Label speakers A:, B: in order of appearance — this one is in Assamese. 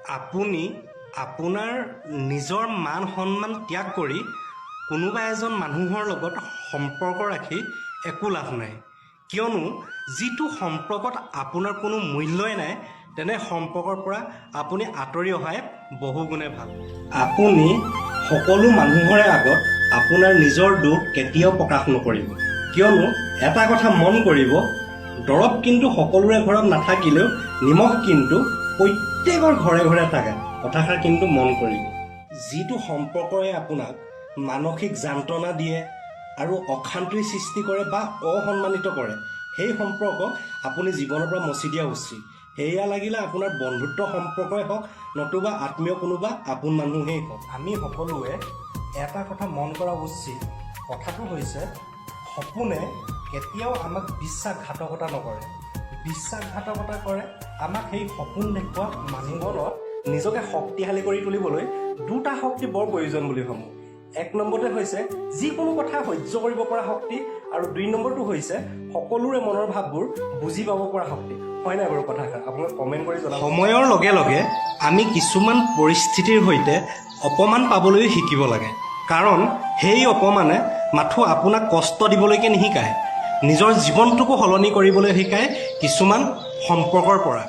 A: আপুনি আপোনাৰ নিজৰ মান সন্মান ত্যাগ কৰি কোনোবা এজন মানুহৰ লগত সম্পৰ্ক ৰাখি একো লাভ নাই। কিয়নো যিটো সম্পৰ্কত আপোনাৰ কোনো মূল্যই নাই, তেনে সম্পৰ্কৰ পৰা আপুনি আঁতৰি অহাই বহুগুণে ভাল। আপুনি সকলো মানুহৰে আগত আপোনাৰ নিজৰ দুখ কেতিয়াও প্ৰকাশ নকৰিব। কিয়নো এটা কথা মন কৰিব, দৰৱ কিন্তু সকলোৰে ঘৰত নাথাকিলেও নিমখ কিন্তু প্ৰত্যেকৰ ঘৰে ঘৰে থাকে। কথাষাৰ কিন্তু মন কৰিব। যিটো সম্পৰ্কই আপোনাক মানসিক যন্ত্ৰণা দিয়ে আৰু অশান্তিৰ সৃষ্টি কৰে বা অসন্মানিত কৰে, সেই সম্পৰ্কক আপুনি জীৱনৰ পৰা মচি দিয়া উচিত। সেয়া লাগিলে আপোনাৰ বন্ধুত্ব সম্পৰ্কই হওক, নতুবা আত্মীয় কোনোবা আপোন মানুহেই হওক। আমি সকলোৱে এটা কথা মন কৰা উচিত, কথাটো হৈছে সপোনে কেতিয়াও আমাক বিশ্বাসঘাতকতা নকৰে। বিশ্বাসঘাতকতা কৰে আমাক সেই সপোন দেখুওৱা মানুহজনৰ নিজকে শক্তিশালী কৰি তুলিবলৈ দুটা শক্তি বৰ প্ৰয়োজন বুলি ভাবোঁ। এক নম্বৰতে হৈছে যিকোনো কথা সহ্য কৰিব পৰা শক্তি, আৰু 2 নম্বৰটো হৈছে সকলোৰে মনৰ ভাৱবোৰ বুজি পাব পৰা শক্তি। হয় নাই বাৰু কথাষাৰ? আপোনাক কমেণ্ট কৰি জনাব। সময়ৰ লগে লগে আমি কিছুমান পৰিস্থিতিৰ সৈতে অপমান পাবলৈও শিকিব লাগে, কাৰণ সেই অপমানে মাথো আপোনাক কষ্ট দিবলৈকে নিশিকায়, নিজৰ জীৱনটোকো সলনি কৰিবলৈ শিকায় কিছুমান সম্পৰ্কৰ পৰা।